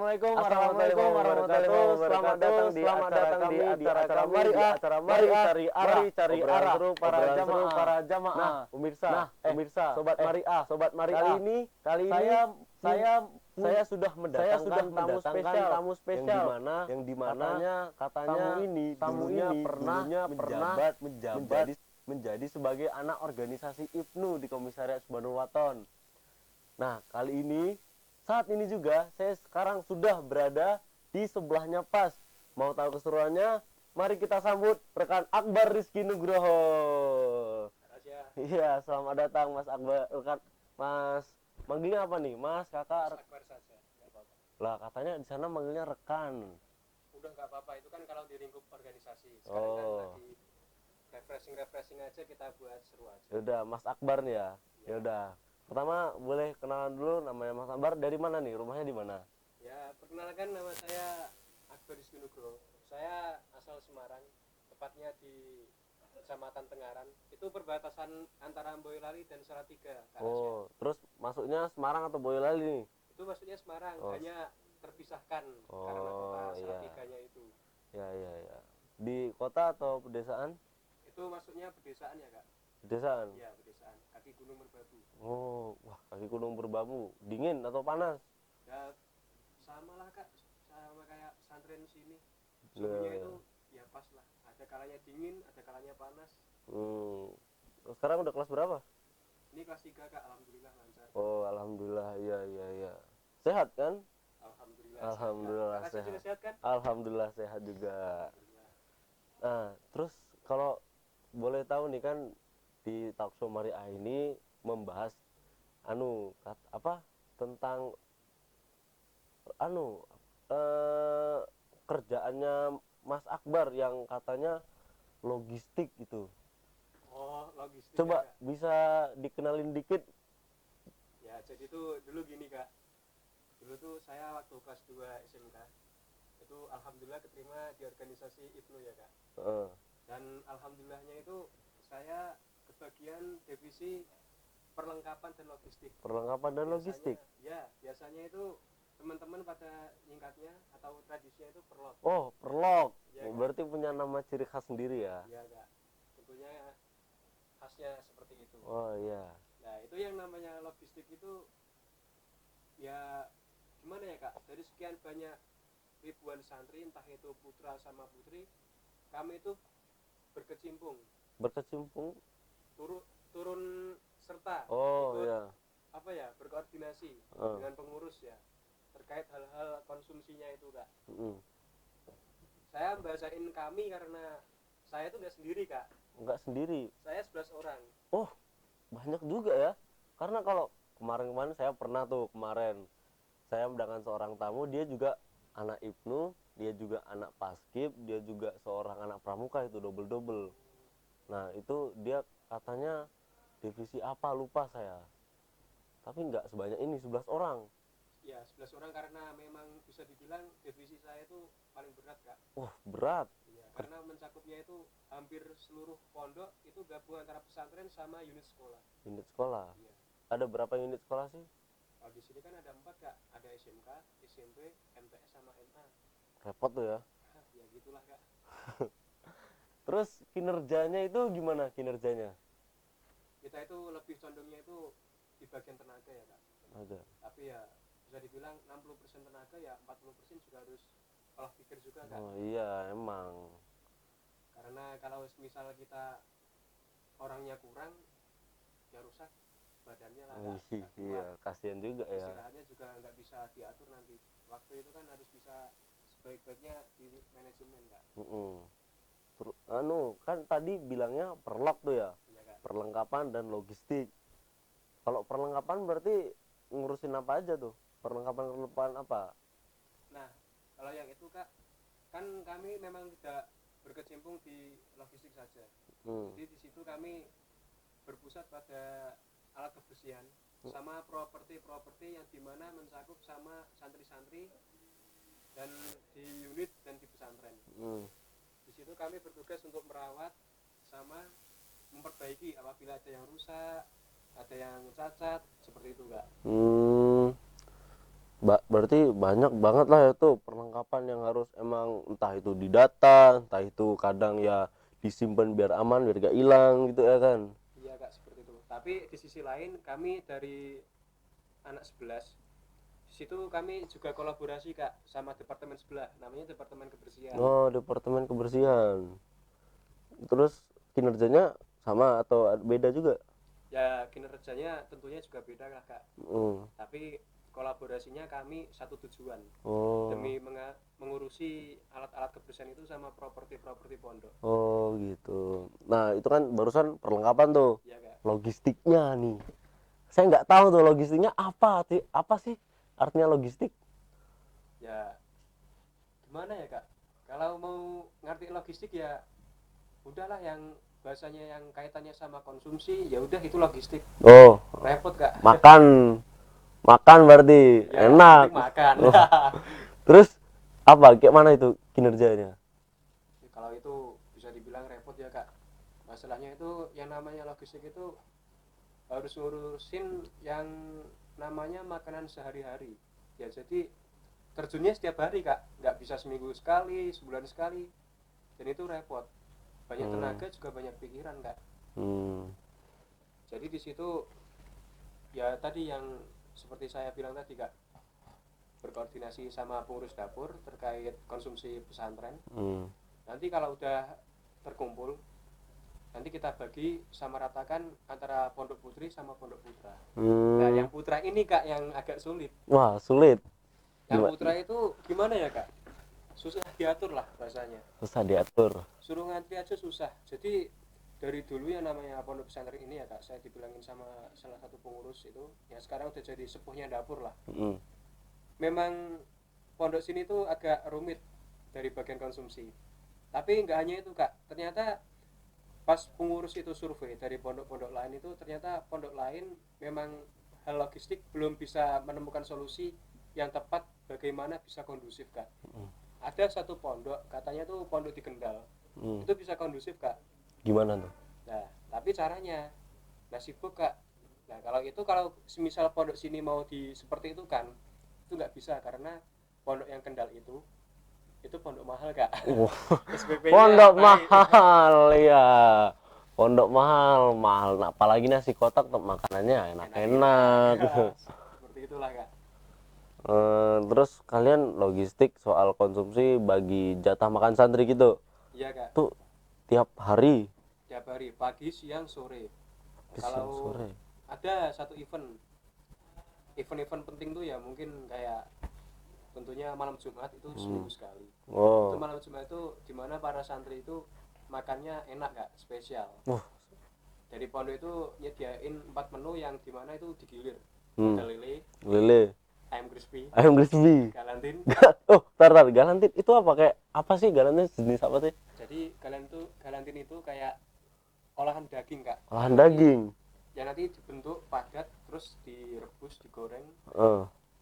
Assalamualaikum warahmatullahi wabarakatuh. Selamat datang di acara kami di acara Mari Cari Arah seru para jamaah. Nah, pemirsa, sobat Mari kali ini saya sudah mendatangkan tamu spesial yang dimana katanya tamu ini pernah menjadi sebagai anak organisasi IPNU di Komisariat Subhanul Waton. Nah, saat ini juga saya sekarang sudah berada di sebelahnya pas. Mau tahu keseruannya? Mari kita sambut rekan Akbar Rizky Nugroho. Iya, selamat datang Mas Akbar. Rekan Mas, manggilnya apa nih? Mas, kakak? Mas Akbar saja, nggak apa-apa. Lah, katanya di sana manggilnya rekan. Udah nggak apa-apa, itu kan kalau di lingkup organisasi. Sekarang kan lagi refreshing aja, kita buat seru aja. Yaudah, Mas Akbar nih ya. Yaudah. Pertama boleh kenalan dulu, namanya Mas Akbar dari mana nih? Rumahnya di mana? Ya, perkenalkan, nama saya Akbar Rizky Nugroho. Saya asal Semarang, tepatnya di Kecamatan Tengaran. Itu perbatasan antara Boyolali dan Salatiga. Oh, terus masuknya Semarang atau Boyolali nih? Itu maksudnya Semarang, hanya terpisahkan karena kota Salatiganya itu. Ya. Di kota atau pedesaan? Itu maksudnya pedesaan ya, Kak? Pedesaan? Iya, pedesaan. Kaki Gunung Merbabu. Oh, wah, kaki Gunung Merbabu. Dingin atau panas? Ya sama lah, Kak, sama kayak pesantren sini. Suhunya itu ya pas lah, ada kalanya dingin, ada kalanya panas. Sekarang udah kelas berapa? Ini kelas 3, Kak, alhamdulillah lancar. Oh, alhamdulillah, iya. Sehat kan? Alhamdulillah sehat. Juga sehat kan? Alhamdulillah sehat juga. Nah, terus kalau boleh tahu nih kan di Talkshow Mari A ini membahas tentang kerjaannya Mas Akbar yang katanya logistik gitu. Oh, logistik. Coba ya, bisa dikenalin dikit. Ya, jadi tuh dulu gini, Kak. Dulu tuh saya waktu kelas 2 SMK itu alhamdulillah keterima di organisasi IPNU ya, Kak. Dan alhamdulillahnya itu saya kebagian divisi perlengkapan dan logistik. Biasanya itu teman-teman pada nyingkatnya atau tradisinya itu perlok. Oh, perlok. Ya, berarti punya nama ciri khas sendiri ya? Iya, Kak. Tentunya khasnya seperti itu. Oh iya. Nah, itu yang namanya logistik itu ya gimana ya, Kak? Dari sekian banyak ribuan santri, entah itu putra sama putri, kami itu berkecimpung turun serta berkoordinasi dengan pengurus ya terkait hal-hal konsumsinya itu, Kak. Saya bahasain kami karena saya itu nggak sendiri, Kak. Nggak sendiri? Saya 11 orang. Oh, banyak juga ya. Karena kalau kemarin saya pernah saya dengan seorang tamu, dia juga anak IPNU, dia juga anak Paskib, dia juga seorang anak Pramuka, itu double. Nah, itu dia katanya divisi apa lupa saya. Tapi nggak sebanyak ini, 11 orang. Ya, 11 orang karena memang bisa dibilang divisi saya itu paling berat, Kak. Oh, berat. Iya, karena mencakupnya itu hampir seluruh pondok, itu gabung antara pesantren sama unit sekolah. Iya. Ada berapa unit sekolah sih? Kalau di sini kan ada 4, Kak. Ada SMK, SMP, MTS sama MA. Repot tuh ya. Ya gitulah, Kak. Terus kinerjanya itu gimana kinerjanya? Kita itu lebih condongnya itu di bagian tenaga ya, Kak. Tapi ya bisa dibilang 60% tenaga, ya 40% juga harus olah pikir juga, Kak. Oh iya, emang. Karena kalau misal kita orangnya kurang, ya rusak badannya lah, Kak. Iya, kasihan juga ya. Istirahatnya juga nggak bisa diatur nanti. Waktu itu kan harus bisa sebaik-baiknya di manajemen, Kak. Kan tadi bilangnya perlok tuh ya. Iya, Kak. Perlengkapan dan logistik. Kalau perlengkapan berarti ngurusin apa aja tuh? Perlengkapan apa? Nah, kalau yang itu, Kak, kan kami memang tidak berkecimpung di logistik saja. Jadi di situ kami berpusat pada alat kebersihan sama properti yang dimana mencakup sama santri-santri dan di unit dan di pesantren. Di situ kami bertugas untuk merawat sama memperbaiki apabila ada yang rusak, ada yang cacat, seperti itu, Kak. Berarti banyak banget lah itu perlengkapan yang harus emang entah itu didata, entah itu kadang ya disimpan biar aman, biar gak hilang gitu ya kan. Iya Kak, seperti itu. Tapi di sisi lain kami dari anak 11 di situ kami juga kolaborasi Kak sama departemen sebelah, namanya departemen kebersihan. Oh, departemen kebersihan. Terus kinerjanya sama atau beda juga? Ya kinerjanya tentunya juga beda lah Kak. Hmm. Tapi kolaborasinya kami satu tujuan Oh. demi mengurusi alat-alat kebersihan itu sama properti-properti pondok. Oh gitu. Nah itu kan barusan perlengkapan tuh. Iya Kak. Logistiknya nih. Saya nggak tahu tuh logistiknya apa sih artinya logistik? Ya gimana ya Kak? Kalau mau ngerti logistik ya udahlah yang bahasanya yang kaitannya sama konsumsi ya udah itu logistik. Oh, Repot Kak. makan. Makan berarti Ya, enak. makan. Oh. Terus apa? Kayak mana itu kinerjanya? Kalau itu bisa dibilang repot ya Kak. Masalahnya itu yang namanya logistik itu harus ngurusin yang namanya makanan sehari-hari. Ya jadi terjunnya setiap hari Kak, nggak bisa seminggu sekali, sebulan sekali, dan itu repot. Banyak tenaga juga banyak pikiran Kak. Jadi di situ ya tadi yang seperti saya bilang tadi Kak, berkoordinasi sama pengurus dapur terkait konsumsi pesantren. Nanti kalau udah terkumpul, nanti kita bagi sama ratakan antara pondok putri sama pondok putra. Nah yang putra ini Kak yang agak sulit. Wah sulit. Yang putra itu gimana ya Kak, susah diatur lah bahasanya, Susah diatur. suruh ngantri aja susah. Jadi dari dulu yang namanya pondok pesantren ini ya Kak, saya dibilangin sama salah satu pengurus itu yang sekarang udah jadi sepuhnya dapur lah. Memang pondok sini tuh agak rumit dari bagian konsumsi, tapi nggak hanya itu Kak, ternyata pas pengurus itu survei dari pondok-pondok lain itu ternyata pondok lain memang hal logistik belum bisa menemukan solusi yang tepat bagaimana bisa kondusif Kak. Ada satu pondok katanya tuh pondok di Kendal, itu bisa kondusif Kak. Gimana tuh? Nah tapi caranya sibuk Kak. Nah kalau semisal pondok sini mau di seperti itu kan itu nggak bisa karena pondok yang Kendal itu pondok mahal Kak. Pondok mahal ya. Pondok mahal. Nah, apalagi nasi kotak makanannya enak-enak. Seperti itulah Kak. Terus kalian logistik soal konsumsi bagi jatah makan santri gitu? Iya Kak. Tuh tiap hari? Tiap hari, pagi, siang, sore. Siang, sore. Ada satu event penting tuh ya mungkin kayak tentunya malam Jumat itu seminggu sekali. Itu malam Jumat itu dimana para santri itu makannya enak Kak, spesial. Dari pondok itu nyediain 4 menu yang dimana itu digilir. Ada lele, ayam crispy, galantin. Oh, tar, galantin itu apa, kayak apa sih galantin, jenis apa sih? Jadi galantin itu kayak olahan daging Kak. Olahan daging. Ya nanti dibentuk padat terus direbus, digoreng.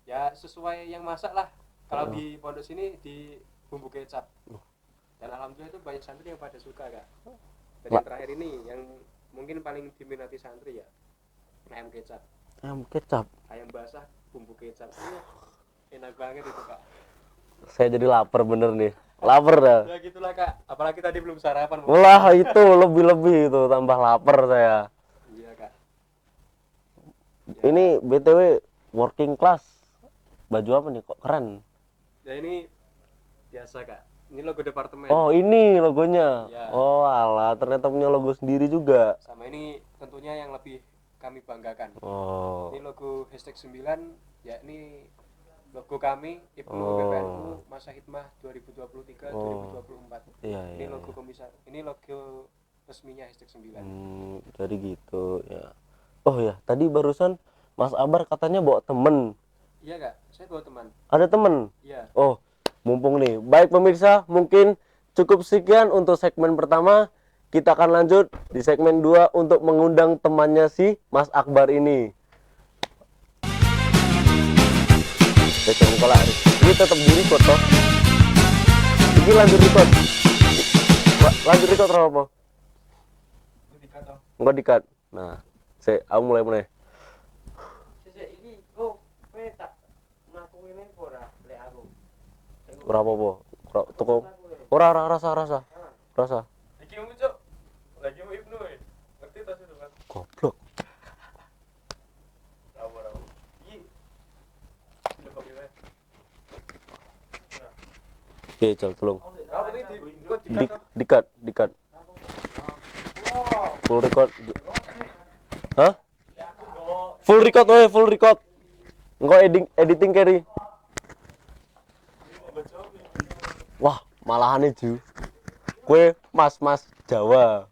Ya sesuai yang masak lah. Kalau di pondok sini di bumbu kecap. Dan alhamdulillah itu banyak santri yang pada suka Kak. Dan yang terakhir ini yang mungkin paling diminati santri ya, ayam kecap. Ayam basah bumbu kecap. Enak banget itu Kak. Saya jadi lapar bener nih. Lapar dah. Ya gitulah Kak. Apalagi tadi belum sarapan. Wah itu lebih itu tambah lapar saya. Iya Kak. Ya. Ini BTW working class. Baju apa nih kok keren? Ya ini biasa Kak. Ini logo departemen. Oh ini logonya. Ya. Oh alah ternyata punya logo sendiri juga. Sama ini tentunya yang lebih kami banggakan. Ini logo #9 ya, ini logo kami Ibnu BPNU masa hikmah 2023-2024. Ini logo komisar. Ini logo resminya #9. Jadi gitu ya. Oh ya, tadi barusan Mas Abar katanya bawa temen. Iya Kak, saya bawa teman. Ada temen? Iya. Oh, mumpung nih. Baik pemirsa, mungkin cukup sekian untuk segmen pertama. Kita akan lanjut di segmen 2 untuk mengundang temannya si Mas Akbar ini. Ini tetap di record toh. Ini lanjut record. Lanjut record apa? Enggak di-cut. Nah, aku mulai. Ini tak ngakuin Ora apa-apa. Toko. Ora rasa. Iki mu cok. Lagi mu Ibnu ya. Ngerti tas itu kan? Goblok. Rawo. Iki. Coba kita. Oke, Jal, tolong. Apa ini kok Dikat. Full record. Hah? Full record. Engko editing carry. Wah, malahane Ju. Kue mas Jawa.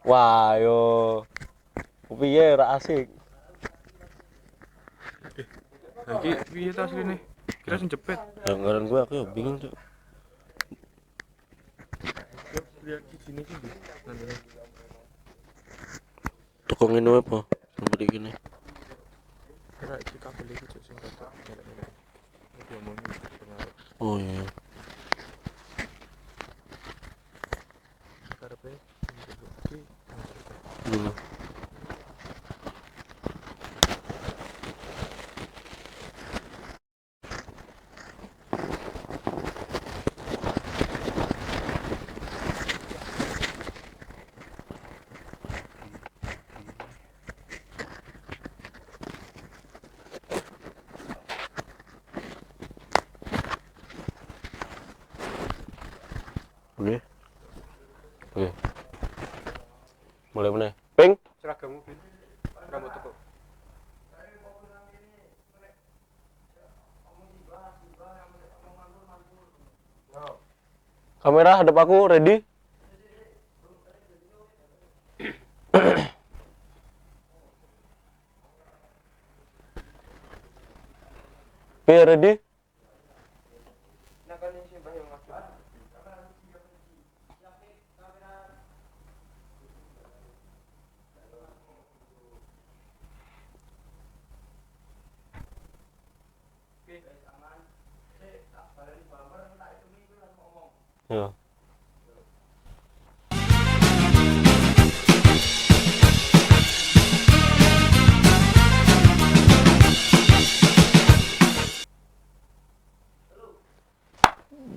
Wah, yo. Piye ra asik. Iki piye tas ini? Kira sing jepit. Anggaran gue aku ya bingung tuh. Lihat di sini sih. Tukang ini apa? Seperti gini. Kira iki kabel iki cok sing kotak. Iki omongin pengaruh. Oh iya. Karepe iki Dulu. Oke. Mulai. Ping. Seragam mobil. Rambut teko. Kamera hadap aku, ready? Oke, ready? Ya.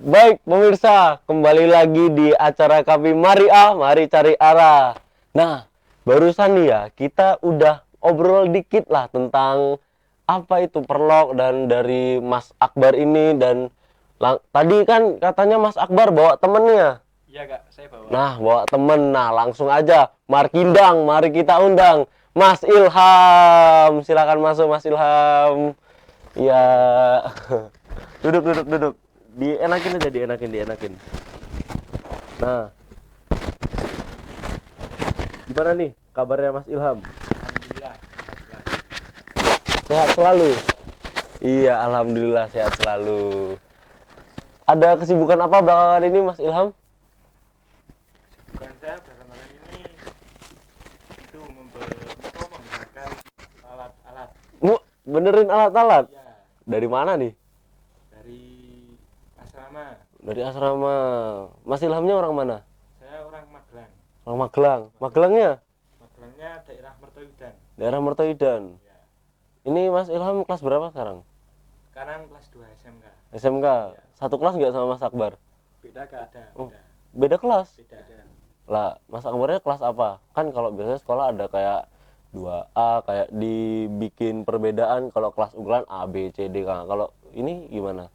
Baik pemirsa, kembali lagi di acara kami mari cari arah. Nah, barusan nih ya kita udah obrol dikit lah tentang apa itu perlok dan dari Mas Akbar ini dan tadi kan katanya Mas Akbar bawa temennya. Iya kak, saya bawa. Nah, bawa temen. Nah, langsung aja Markindang, mari kita undang Mas Ilham. Silakan masuk Mas Ilham. Ya. Duduk. Dienakin aja, dienakin. Nah. Gimana nih kabarnya Mas Ilham? Alhamdulillah. Sehat selalu? Iya, alhamdulillah sehat selalu. Ada kesibukan apa belakangan ini Mas Ilham? Bukan saya belakangan ini itu menggunakan alat-alat. Benerin alat-alat? Ya, Dari mana nih? dari asrama. Dari asrama. Mas Ilhamnya orang mana? Saya orang Magelang. Orang Magelang. Magelangnya? Magelangnya daerah Mertoidan. Daerah Mertoidan. Ya. Ini Mas Ilham kelas berapa sekarang? Sekarang kelas 2 SMK. SMK. Satu kelas nggak sama Mas Akbar? Beda kak. Beda, Oh. beda. Beda kelas? Beda. Lah, Mas Akbarnya kelas apa? Kan kalau biasanya sekolah ada kayak 2A, kayak dibikin perbedaan kalau kelas unggulan A, B, C, D. Kalau ini gimana?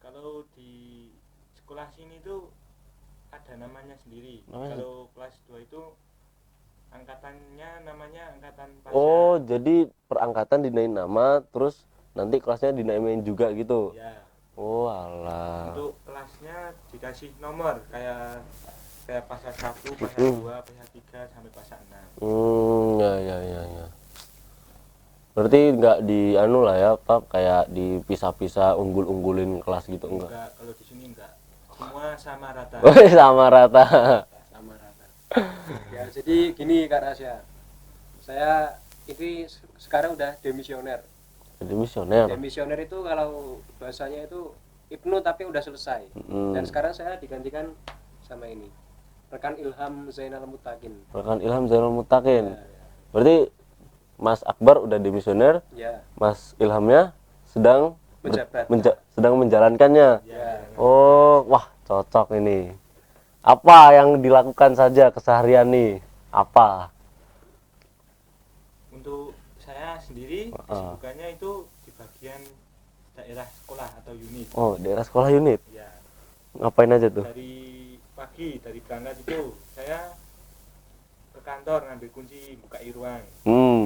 Kalau di sekolah sini tuh ada namanya sendiri. Namanya? Kalau kelas 2 itu angkatannya namanya angkatan pasca. Oh, jadi perangkatan dinaik nama, terus nanti kelasnya dinaikin juga gitu? Ya. Oh, alah. Untuk kelasnya dikasih nomor kayak pasal 1, pasal 2, pasal 3 sampai pasal 6. Ya. Berarti nggak di anu lah ya, Pak, kayak dipisah-pisah unggul-unggulin kelas gitu enggak? Enggak, kalau di sini enggak. Semua sama rata. Oh, sama rata. Sama rata. Ya jadi gini kak Rasya. Saya ini sekarang udah demisioner. Jadi misioner. Demisioner itu kalau bahasanya itu Ibnu tapi udah selesai. Dan sekarang saya digantikan sama ini. Rekan Ilham Zainal Mutakin. Rekan Ilham Zainal Mutakin. Ya. Berarti Mas Akbar udah demisioner, Ya, Mas Ilhamnya sedang menjabat. sedang menjalankannya. Ya. Oh, wah cocok ini. Apa yang dilakukan saja keseharian nih? Apa? Untuk saya sendiri kesibukannya itu di bagian daerah sekolah atau unit. Oh, daerah sekolah unit. Ya, Ngapain aja tuh? dari pagi dari berangkat itu saya ke kantor ngambil kunci buka ruang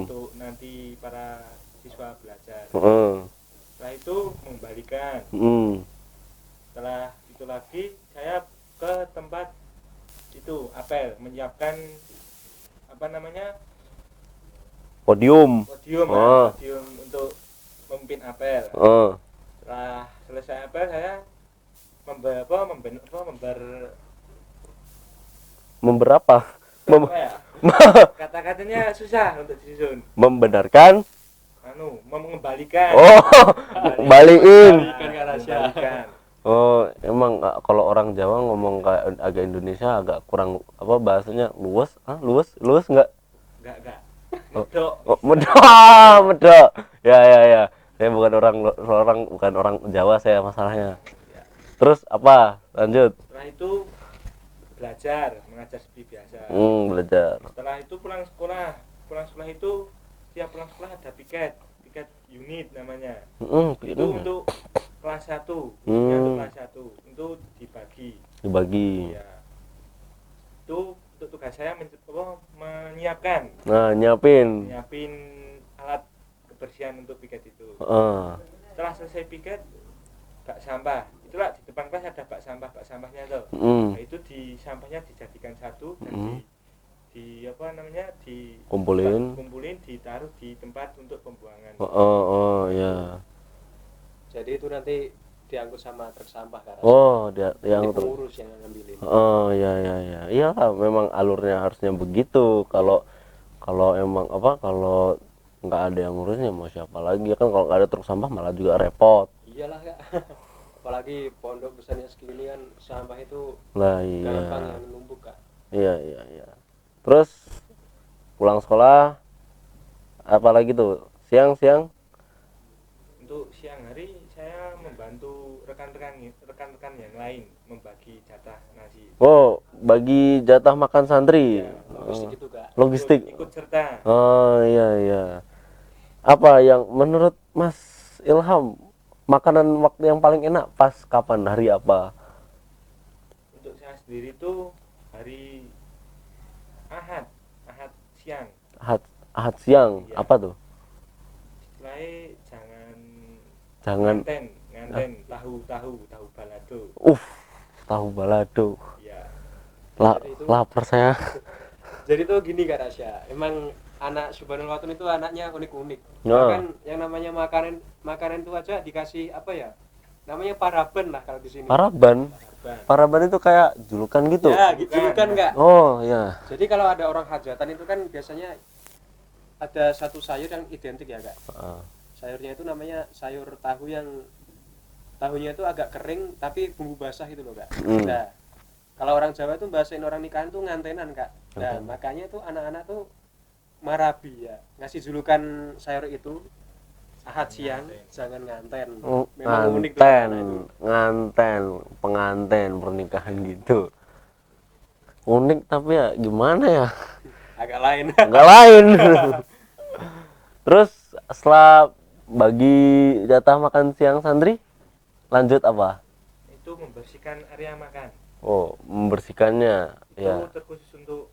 untuk nanti para siswa belajar. Setelah itu mengembalikan. Setelah itu lagi saya ke tempat itu apel menyiapkan apa namanya Podium. podium ya, podium untuk memimpin apel. Setelah selesai apel saya Memberapa? ya? Kata-katanya susah untuk disusun. Membenarkan. Mengembalikan. Oh, balikin. Mengembalikan. Oh, emang kalau orang Jawa ngomong kayak agak Indonesia agak kurang apa bahasanya luwes? Luwes enggak? Enggak. Medok. Oh, medok. Ya. Saya bukan orang Jawa saya masalahnya. Terus apa? Lanjut. Setelah itu belajar, mengajar seperti biasa. Belajar. Setelah itu pulang sekolah itu tiap pulang sekolah ada piket unit namanya. Itu untuk kelas 1. Untuk kelas 1 untuk dibagi. Ya. Itu untuk tugas saya menyiapkan. Nah, nyiapin alat kebersihan untuk piket itu. Setelah selesai piket bak sampah. Itulah di depan kelas ada bak sampahnya tuh. Nah, itu sampahnya dijadikan satu dan kumpulin ditaruh di tempat untuk pembuangan. Ya. Jadi itu nanti diangkut sama truk sampah kan? Yang pengurus yang ngambilin. Ya. Iyalah, memang alurnya harusnya begitu. Kalau emang kalau nggak ada yang ngurusnya mau siapa lagi kan, kalau nggak ada truk sampah malah juga repot. Iyalah Kak. Apalagi pondok besarnya segini kan sampah itu Iya. gampang yang numpuk Kak. Iya. Terus pulang sekolah apa lagi tuh? Siang Untuk siang hari saya membantu rekan-rekan yang lain membagi jatah nasi. Oh, bagi jatah makan santri. Ya, logistik itu Kak. Logistik. Ikut serta. Oh, iya. Apa yang menurut Mas Ilham makanan waktu yang paling enak pas kapan, hari apa? Untuk saya sendiri tuh hari Ahad siang. Ahad siang. Ya. Apa tuh? Istilahnya Jangan nganten tahu balado. Tahu balado. Ya. Lapar saya. Jadi tuh gini Kak Rasya, emang anak Subhanul Watun itu anaknya unik-unik. Bahkan yang namanya makanan itu aja dikasih apa ya? Namanya paraben lah kalau di sini. Paraben itu kayak julukan gitu. Ya, julukan Kak. Oh, ya. Jadi kalau ada orang hajatan itu kan biasanya ada satu sayur yang identik ya Kak. Sayurnya itu namanya sayur tahu yang tahunya itu agak kering tapi bumbu basah gitu loh Kak. Nah, kalau orang Jawa itu bahasain orang nikahan tuh ngantenan Kak. Nah, makanya tuh anak-anak tuh marabi ya, ngasih julukan sayur itu Ahad siang jangan nganten. Memang unik tuh nganten, penganten pernikahan gitu. Unik tapi ya gimana ya? Agak lain. Terus setelah bagi jatah makan siang santri, lanjut apa? Itu membersihkan area makan. Oh, membersihkannya. Itu ya. terkhusus untuk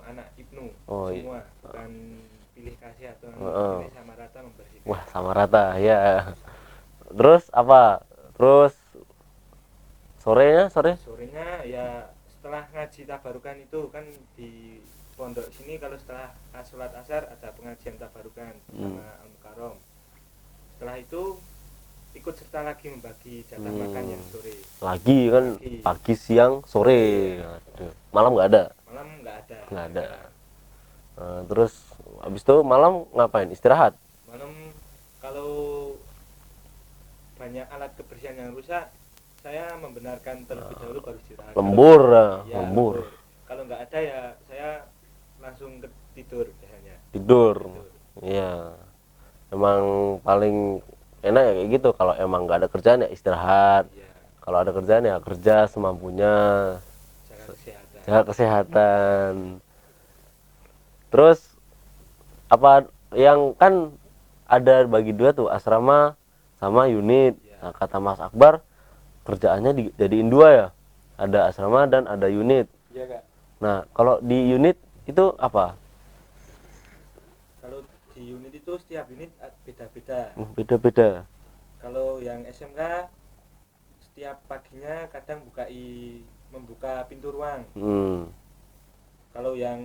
anak Ibnu semua, bukan pilih kasih atau pilih sama rata membersihkan. Wah, sama rata ya. Terus apa? Terus sorenya ya setelah ngaji tabarukan itu kan di pondok sini, kalau setelah sholat asar ada pengajian tabarukan sama Al-Mukarram. Setelah itu ikut serta lagi membagi jatah makan yang sore. Lagi kan pagi, siang, sore. Aduh. Malam nggak ada. Nggak ada. Terus habis itu malam ngapain? Istirahat. Malam kalau banyak alat kebersihan yang rusak, saya membenarkan terlebih dahulu baru istirahat. Lembur. Kalau nggak ada ya saya langsung tidur biasanya. Tidur. Iya. Emang paling enak ya kayak gitu. Kalau emang nggak ada kerjaan ya istirahat. Iya, Kalau ada kerjaan ya kerja semampunya. jaga kesehatan. Jaga kesehatan. Terus apa yang kan ada bagi dua tuh, asrama sama unit. Iya. Nah, kata Mas Akbar kerjaannya dijadiin dua ya. Ada asrama dan ada unit. Iya Kak. Nah, kalau di unit itu apa? Kalau di unit itu setiap unit beda-beda. Beda-beda. Kalau yang SMK setiap paginya kadang membuka pintu ruang. Kalau yang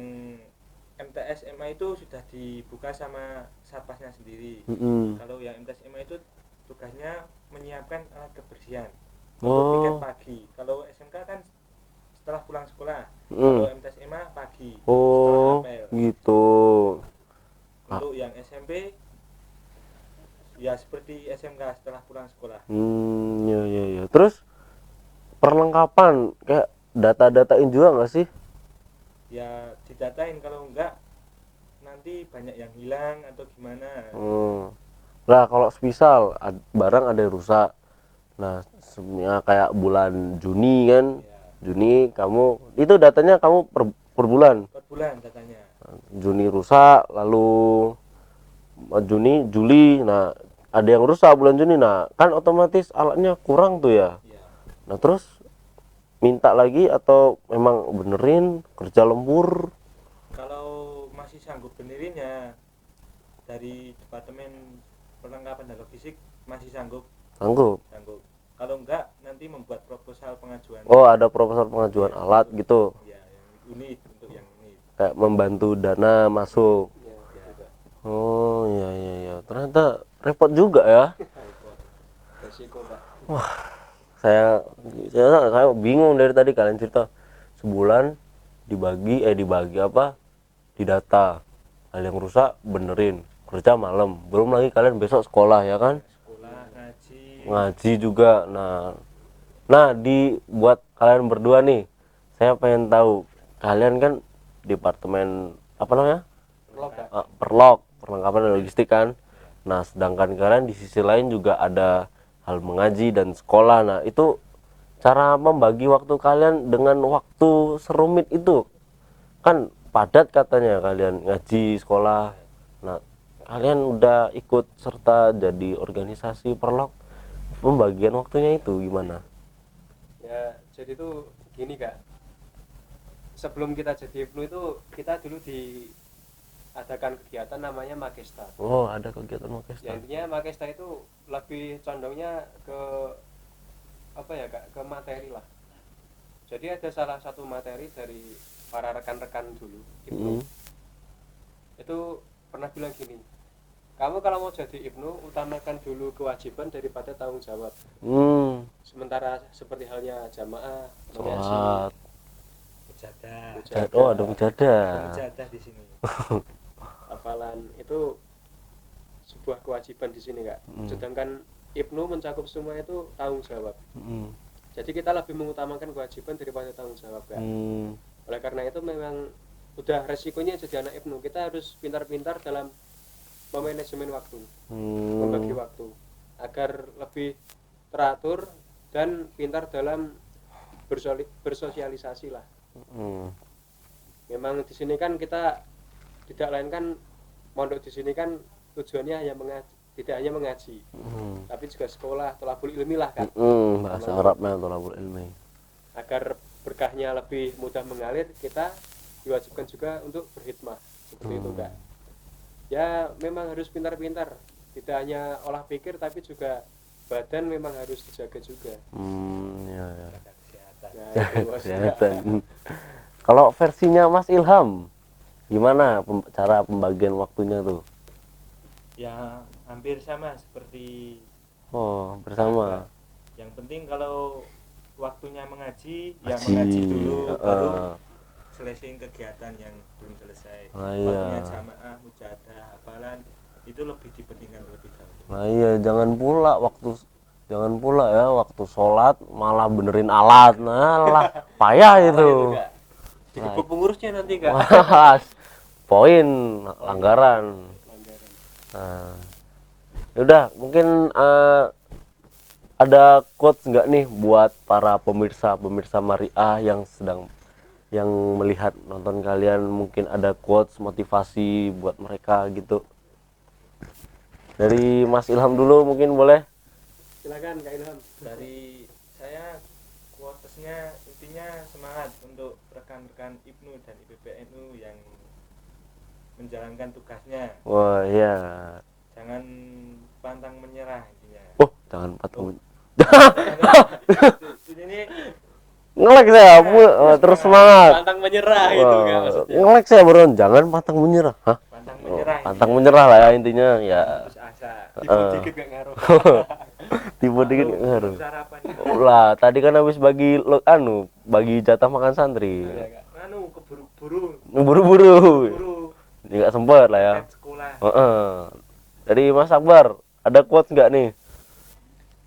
MTS MA itu sudah dibuka sama satpasnya sendiri. Kalau yang MTS MA itu tugasnya menyiapkan alat kebersihan untuk piket pagi. Kalau SMK kan setelah pulang sekolah. Kalau MTS MA pagi setelah apel. Gitu. Untuk yang SMP ya seperti SMK setelah pulang sekolah. Ya. Terus perlengkapan kayak data-datain juga nggak sih? Ya didatain, kalau enggak nanti banyak yang hilang atau gimana. Lah kalau semisal barang ada yang rusak, nah sebenarnya kayak bulan Juni kan, Ya, Juni kamu itu datanya kamu per bulan. per bulan datanya. Juni rusak, lalu Juni, Juli, nah ada yang rusak bulan Juni, nah kan otomatis alatnya kurang tuh ya. Ya, Nah terus minta lagi atau memang benerin kerja lembur? kalau masih sanggup benerin ya dari departemen perlengkapan dan logistik masih sanggup. Sanggup. Kalau enggak nanti membuat proposal pengajuan. Oh ada proposal pengajuan alat gitu, Ya, yang unit, untuk yang unit. kayak membantu dana masuk. Ya, Ya, Oh iya, ternyata repot juga ya. resiko Pak. Saya bingung dari tadi kalian cerita sebulan dibagi apa, didata, hal yang rusak benerin, kerja malam, belum lagi kalian besok sekolah ya kan, sekolah, ngaji juga. Nah buat kalian berdua nih, saya pengen tahu kalian kan departemen apa namanya, perlog, perlengkapan dan logistik kan. Nah sedangkan kalian di sisi lain juga ada hal mengaji dan sekolah. Nah itu cara membagi waktu kalian dengan waktu serumit itu kan padat katanya, kalian ngaji sekolah. Nah kalian udah ikut serta jadi organisasi perlog, pembagian waktunya itu gimana? Ya jadi tuh gini Kak, sebelum kita jadi IPNU itu kita dulu diadakan kegiatan namanya Magesta. Oh ada kegiatan Ya Magesta. intinya Magesta itu lebih condongnya ke apa ya Kak, ke materi lah. Jadi ada salah satu materi dari para rekan-rekan dulu IPNU itu pernah bilang gini, kamu kalau mau jadi IPNU utamakan dulu kewajiban daripada tanggung jawab. Sementara seperti halnya jamaah, mengaji, Sholat. mujadah. Oh ada mujadah. Mujadah di sini. hafalan itu sebuah kewajiban di sini Kak. Sedangkan IPNU mencakup semua itu tanggung jawab. Jadi kita lebih mengutamakan kewajiban daripada tanggung jawab Kak. Oleh karena itu memang udah resikonya jadi anak IPNU, kita harus pintar-pintar dalam memanajemen waktu, membagi waktu agar lebih teratur dan pintar dalam bersosialisasi lah. Memang di sini kan kita tidak lain kan mondok di sini kan tujuannya hanya tidak hanya mengaji, tapi juga sekolah, thalabul ilmi lah kan. Bahasa Arabnya thalabul ilmi. Agar berkahnya lebih mudah mengalir, kita diwajibkan juga untuk berkhidmah seperti itu Kak. Ya memang harus pintar-pintar, tidak hanya olah pikir tapi juga badan memang harus dijaga juga. Ya. Kesehatan. Kalau versinya Mas Ilham gimana cara pembagian waktunya tuh? Ya hampir sama seperti bersama. Yang penting kalau waktunya mengaji ya mengaji dulu, baru selesaiin kegiatan yang belum selesai. Waktunya jamaah, mujadah, hafalan itu lebih dipentingkan lebih dahulu. Nah iya, jangan pula ya waktu sholat malah benerin alat, nah lah payah itu. Jadi pengurusnya nanti Kak. Poin anggaran. Nah, udah mungkin ada quotes nggak nih buat para pemirsa Mariah yang melihat nonton kalian, mungkin ada quotes motivasi buat mereka gitu. Dari Mas Ilham dulu mungkin boleh. Silakan Kak Ilham. Dari saya quotesnya intinya semangat untuk rekan-rekan IPNU dan IPBNU yang menjalankan tugasnya. Wah iya. Jangan pantang menyerah intinya. Oh jangan pantang. Ini Ngelek saya, terus semangat. Pantang menyerah itu Kak maksudnya. Ngelek saya buruan, jangan pantang menyerah. Hah? pantang menyerah. Pantang menyerah lah ya intinya ya. Putus asa. Dikit gak ngaruh. Tiba dikit nggak ngaruh. Sarapan. Lah tadi kan habis bagi jatah makan santri. Iya, Kak. Keburu-buru. Buru-buru. Buru. Nggak sempet lah ya. Sekolah. Dari Mas Akbar, ada quotes nggak nih?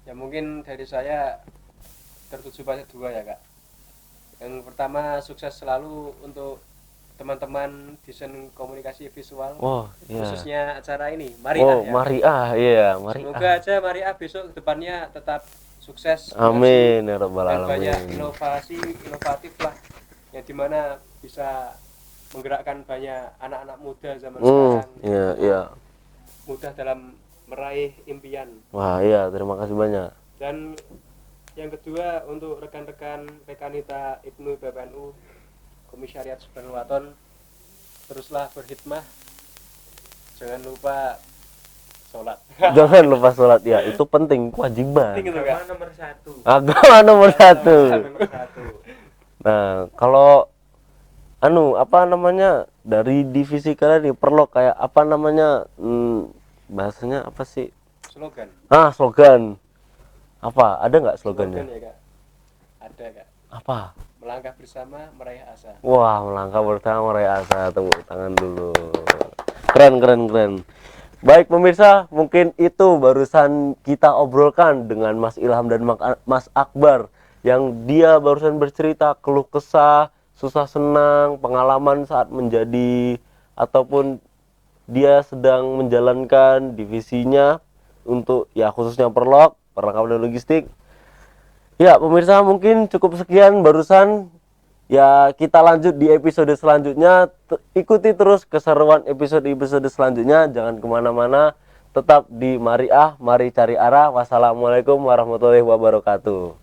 Ya mungkin dari saya tertuju pada dua ya Kak. Yang pertama, sukses selalu untuk teman-teman desain komunikasi visual, Wah, iya. khususnya acara ini Mariah ya. Mariah, iya, Mariah. Semoga aja Mariah besok kedepannya tetap sukses. Amin ya rabbal Dan banyak alamin. inovatif lah, yang dimana bisa menggerakkan banyak anak-anak muda zaman sekarang, Iya, iya. mudah dalam meraih impian. Wah, iya, terima kasih banyak. Dan yang kedua, untuk rekan-rekan Rekanita IPNU PPNU Komisariat Subhanul Waton, teruslah berkhidmah, jangan lupa sholat. Jangan lupa sholat ya, itu penting, kewajiban. Penting itu Agama Kak. nomor 1. Agama nomor satu. Nomor 1. Nah, kalau apa namanya dari divisi kalian nih perlu kayak apa namanya bahasanya apa sih? Slogan. Slogan. Apa? Ada nggak slogannya? Slogan ya Kak. Ada Kak. Apa? Melangkah bersama meraih asa. Wah, melangkah bersama meraih asa. Tepuk tangan dulu. Keren, keren, keren. Baik pemirsa, mungkin itu barusan kita obrolkan dengan Mas Ilham dan Mas Akbar, yang dia barusan bercerita keluh kesah, susah senang, pengalaman saat menjadi ataupun dia sedang menjalankan divisinya untuk ya khususnya perlengkapan dan logistik. Ya pemirsa, mungkin cukup sekian barusan. Ya kita lanjut di episode selanjutnya. Ikuti terus keseruan episode selanjutnya. Jangan kemana-mana. Tetap di Mariah, mari cari arah. Wassalamualaikum warahmatullahi wabarakatuh.